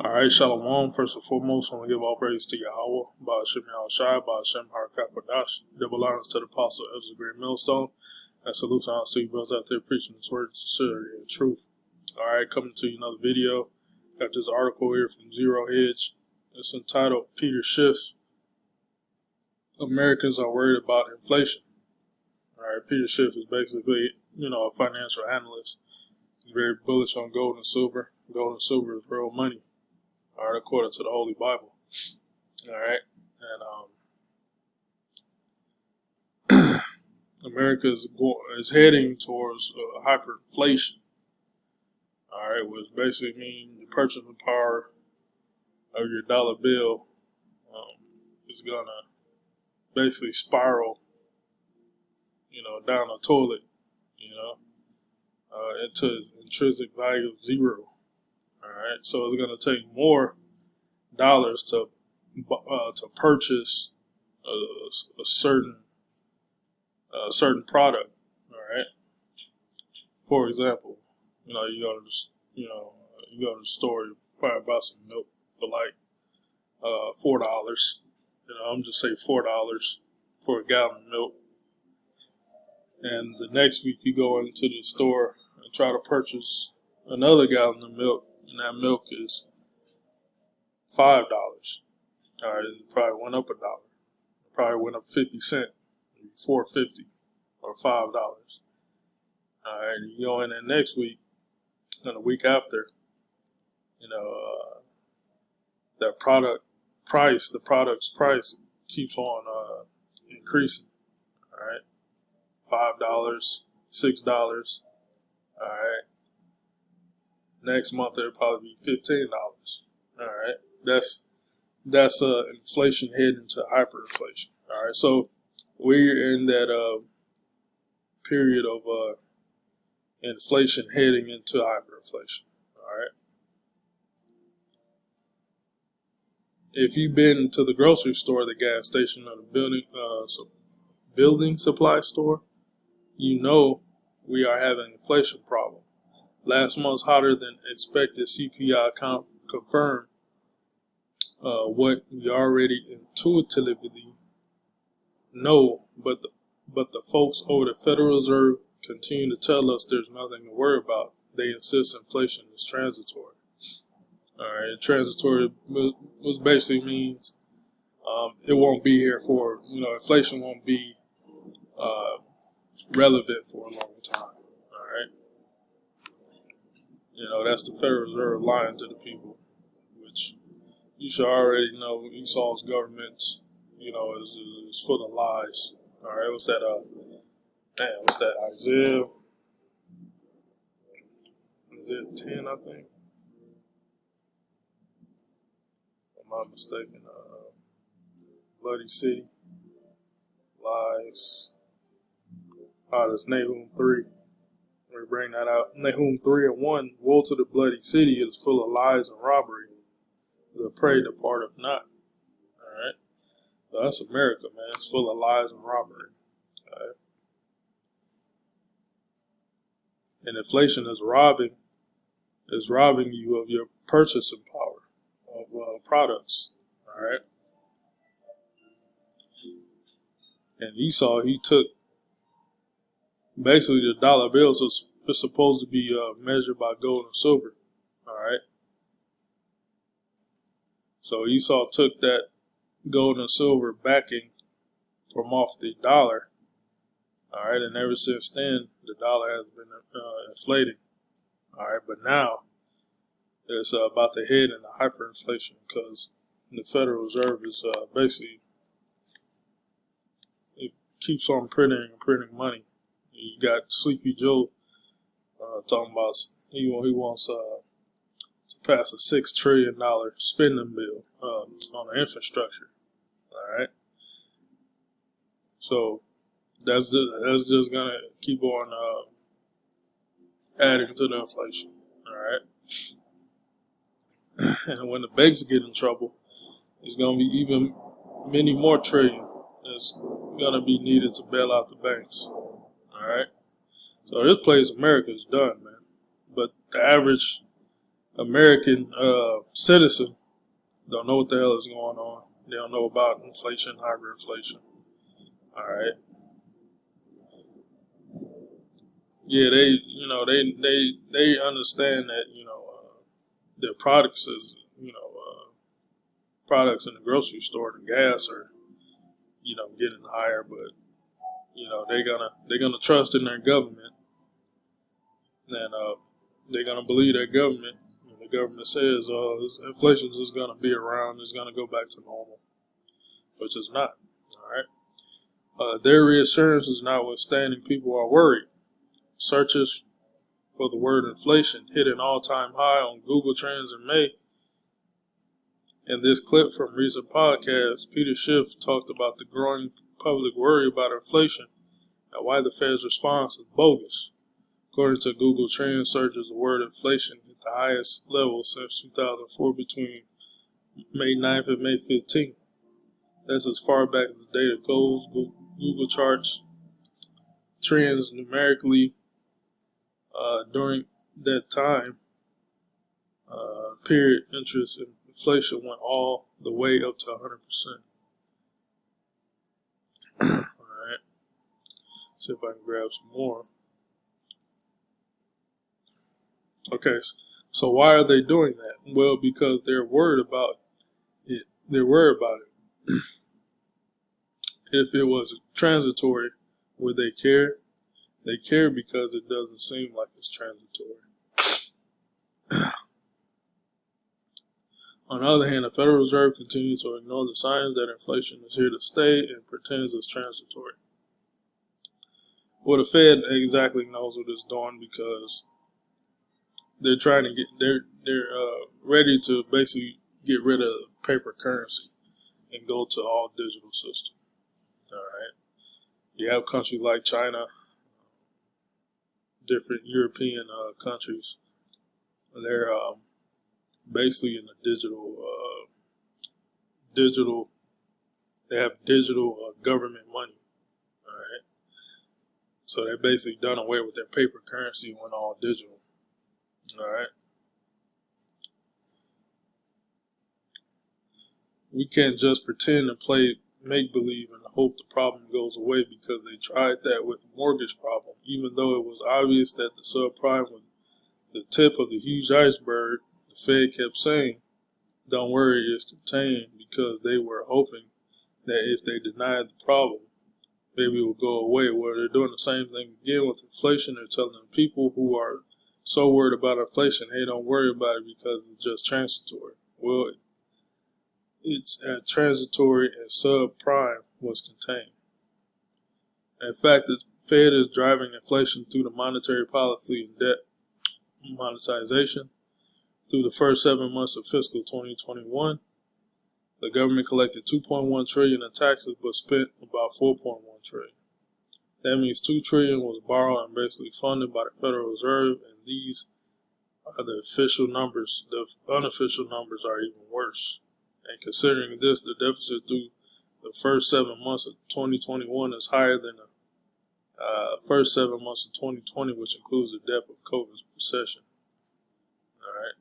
Alright, Shalom. First and foremost, I want to give all praise to Yahweh, Ba'ashem Yahushai, Ba'ashem Harakakwadash, double honors to the Apostle of the Great Millstone, and salute to all you brothers out there preaching this word of sincerity and truth. Alright, coming to you another video. Got this article here from Zero Hedge. It's entitled Peter Schiff, Americans are worried about inflation. Alright, Peter Schiff is basically, a financial analyst. He's very bullish on gold and silver. Gold and silver is real money. Alright, according to the Holy Bible. Alright, and America is heading towards hyperinflation. Alright, which basically means the purchasing power of your dollar bill is gonna basically spiral, down the toilet, into its intrinsic value of zero. Alright, so it's going to take more dollars to purchase a certain product. Alright, for example, you go to the store, you probably buy some milk for like $4. I'm just say $4 for a gallon of milk, and the next week you go into the store and try to purchase another gallon of milk. And that milk is $5. Alright, it probably went up $1. It probably went up 50 cents, $4.50 or $5. Alright, you go in there next week and the week after, that the product's price keeps on increasing. Alright, $5, $6. Alright. Next month it'll probably be $15. All right, that's inflation heading to hyperinflation. All right, so we're in that period of inflation heading into hyperinflation. All right, if you've been to the grocery store, the gas station, or the building supply store, we are having an inflation problem. Last month's hotter than expected CPI confirmed what we already intuitively know, but the folks over the Federal Reserve continue to tell us there's nothing to worry about. They insist inflation is transitory. All right, transitory, which basically means it won't be here for, inflation won't be relevant for a long time. That's the Federal Reserve lying to the people, which you should already know. Esau's government, is full of lies. All right, what's that? Isaiah 10, I think. If I'm not mistaken. Bloody City, lies. That's Nahum 3. We bring that out. Nahum 3:1. Woe to the bloody city, it is full of lies and robbery. The prey departeth not. Alright. So that's America, man. It's full of lies and robbery. Alright. And inflation is robbing you of your purchasing power of products. Alright. And Esau, he took basically the dollar bills is supposed to be measured by gold and silver. All right. So Esau took that gold and silver backing from off the dollar. All right, and ever since then the dollar has been inflating. All right, but now it's about to head into hyperinflation because the Federal Reserve is basically it keeps on printing money. You got Sleepy Joe talking about he wants to pass a $6 trillion spending bill on the infrastructure. All right, so that's just gonna keep on adding to the inflation. All right, and when the banks get in trouble, there's gonna be even many more trillion that's gonna be needed to bail out the banks. Alright, so this place, America, is done, man. But the average American citizen don't know what the hell is going on. They don't know about inflation, hyperinflation. All right. Yeah, they understand that their products is products in the grocery store, the gas are getting higher, but they're gonna trust in their government, and they're gonna believe their government. And the government says inflation is gonna be around, it's gonna go back to normal, which is not. All right. Their reassurance is notwithstanding, people are worried. Searches for the word inflation hit an all-time high on Google Trends in May. In this clip from recent podcasts, Peter Schiff talked about the growing public worry about inflation and why the Fed's response is bogus. According to Google Trends searches, the word inflation hit the highest level since 2004 between May 9th and May 15th. That's as far back as the data goes. Google charts trends numerically during that time period. Interest in inflation went all the way up to 100%. All right. See if I can grab some more. Okay, so why are they doing that? Well, because they're worried about it. They're worried about it. If it was transitory, would they care? They care because it doesn't seem like it's transitory. On the other hand, the Federal Reserve continues to ignore the signs that inflation is here to stay and pretends it's transitory. Well, the Fed exactly knows what it's doing because they're trying to they're ready to basically get rid of paper currency and go to all digital system. All right. You have countries like China, different European countries. They're basically in the digital. They have digital government money. All right. So they basically done away with their paper currency and went all digital. All right. We can't just pretend and play make-believe and hope the problem goes away, because they tried that with the mortgage problem. Even though it was obvious that the subprime was the tip of the huge iceberg, the Fed kept saying, don't worry, it's contained, because they were hoping that if they denied the problem, maybe it would go away. Well, they're doing the same thing again with inflation. They're telling the people who are so worried about inflation, hey, don't worry about it because it's just transitory. Well, it's transitory and subprime was contained. In fact, the Fed is driving inflation through the monetary policy and debt monetization. Through the first 7 months of fiscal 2021, the government collected $2.1 trillion in taxes but spent about $4.1 trillion. That means $2 trillion was borrowed and basically funded by the Federal Reserve, and these are the official numbers. The unofficial numbers are even worse. And considering this, the deficit through the first 7 months of 2021 is higher than the first 7 months of 2020, which includes the depth of COVID recession. All right.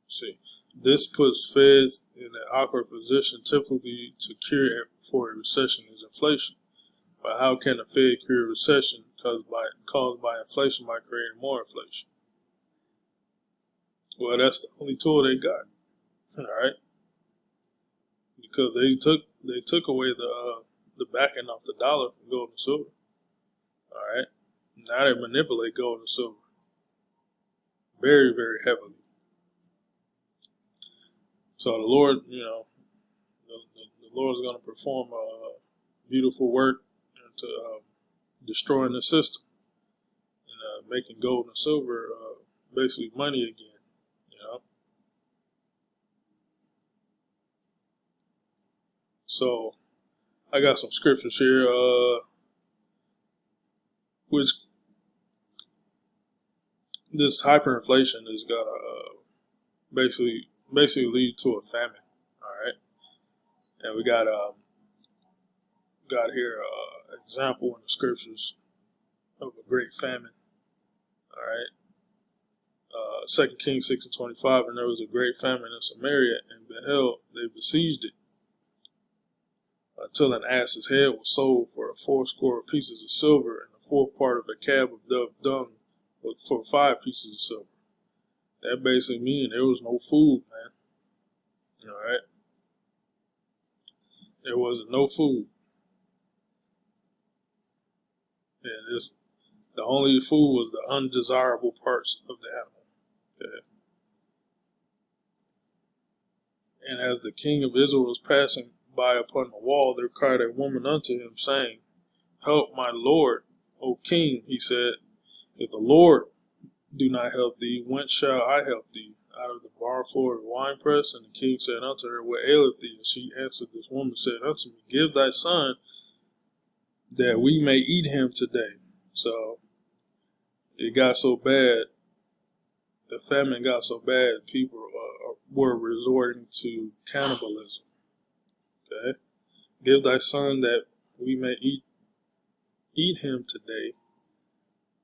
See, this puts Feds in an awkward position. Typically, to cure for a recession is inflation. But how can a Fed cure a recession caused by inflation by creating more inflation? Well, that's the only tool they got. All right, because they took away the backing off the dollar from gold and silver. All right, now they manipulate gold and silver very, very heavily. So the Lord, the Lord is going to perform beautiful work into destroying the system and making gold and silver basically money again. So I got some scriptures here, which this hyperinflation is gonna basically lead to a famine. All right, and we got here example in the scriptures of a great famine. All 2 Kings 6:25, and there was a great famine in Samaria, and beheld, they besieged it, until an ass's head was sold for 80 pieces of silver, and the fourth part of a cab of dove dung for 5 pieces of silver. That basically means there was no food, man. All right, there wasn't no food, and the only food was the undesirable parts of the animal. Okay. And as the king of Israel was passing by upon the wall, there cried a woman unto him, saying, Help my Lord, O king. He said, If the Lord do not help thee, whence shall I help thee? Out of the bar floor of the winepress? And the king said unto her, What aileth thee? And she answered, This woman said unto me, Give thy son, that we may eat him today. So it got so bad, the famine got so bad, people were resorting to cannibalism. Okay, give thy son that we may eat him today,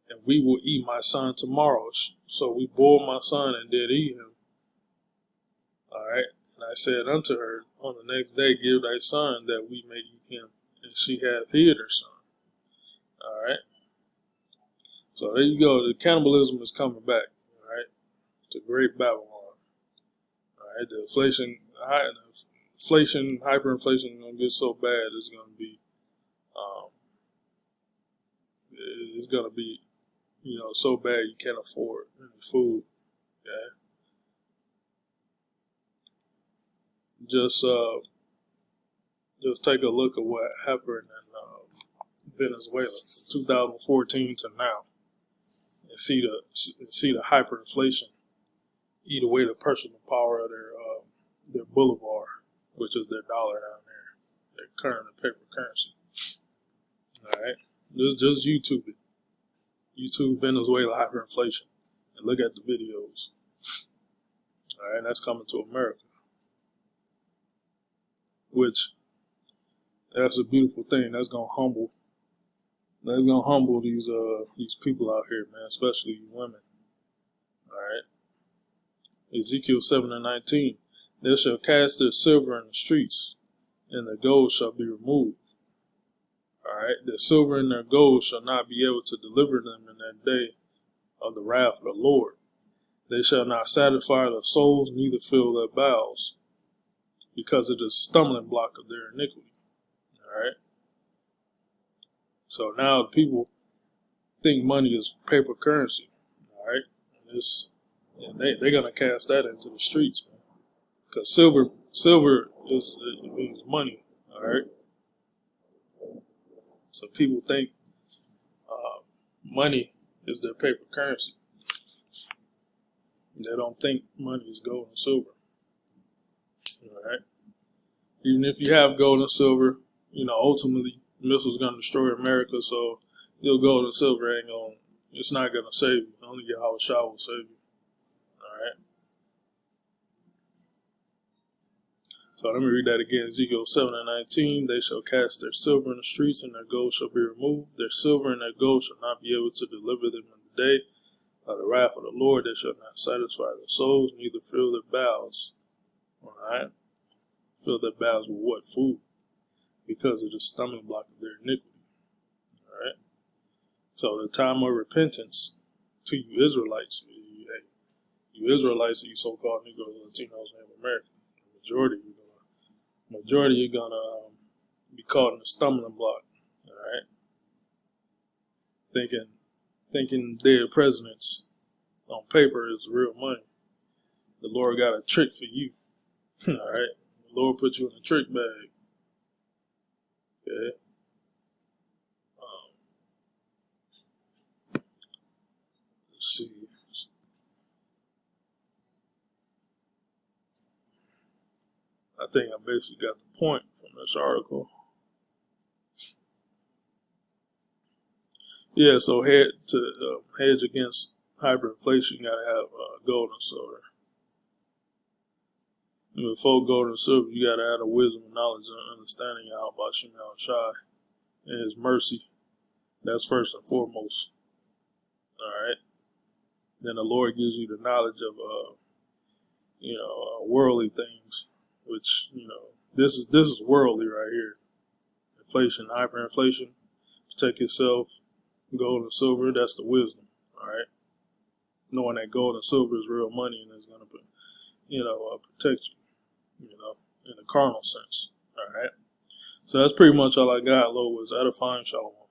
and we will eat my son tomorrow. So we boiled my son and did eat him. All right, and I said unto her, On the next day, give thy son that we may eat him. And she hath hid her son. All right. So there you go. The cannibalism is coming back. All right, to Great Babylon. All right, the hyperinflation is gonna get so bad. It's gonna be, so bad you can't afford any food. Okay, just take a look at what happened in Venezuela from 2014 to now, and see the hyperinflation eat away the purchasing power of their bolivar, which is their dollar down there, their current and paper currency. All right, just YouTube it. YouTube Venezuela hyperinflation and look at the videos. All right, that's coming to America, which that's a beautiful thing. That's gonna humble these people out here, man, especially women. All right. Ezekiel 7:19, they shall cast their silver in the streets, and their gold shall be removed. All right, their silver and their gold shall not be able to deliver them in that day of the wrath of the Lord. They shall not satisfy their souls, neither fill their bowels, because it is a stumbling block of their iniquity. All right. So now people think money is paper currency. All right, and they're gonna cast that into the streets, man. Because silver means money. All right. So people think money is their paper currency. They don't think money is gold and silver. All right. Even if you have gold and silver, ultimately missiles gonna destroy America. So your gold and silver it's not gonna save you. Only Yahweh Shah will save you. All right. So let me read that again. Ezekiel 7:19. They shall cast their silver in the streets, and their gold shall be removed. Their silver and their gold shall not be able to deliver them in the day of the wrath of the Lord. They shall not satisfy their souls, neither fill their bowels. All right. Fill their bowels with what? Food. Because of the stumbling block of their iniquity. All right. So the time of repentance to you Israelites, you Israelites, you so-called Negroes, Latinos, and Americans, majority you're gonna be caught in a stumbling block. All right. Thinking dead presidents on paper is real money. The Lord got a trick for you. All right. The Lord put you in a trick bag. Okay. Let's see. I think I basically got the point from this article. Yeah, so hedge against hyperinflation, you gotta have gold and silver. And before gold and silver, you gotta have the wisdom and knowledge and understanding of Yahweh Shai and His mercy. That's first and foremost. All right. Then the Lord gives you the knowledge of, worldly things, which, this is worldly right here. Inflation, hyperinflation, protect yourself, gold and silver, that's the wisdom, all right? Knowing that gold and silver is real money and is going to, protect you, in a carnal sense, all right? So that's pretty much all I got. Lord was edifying. Shalom.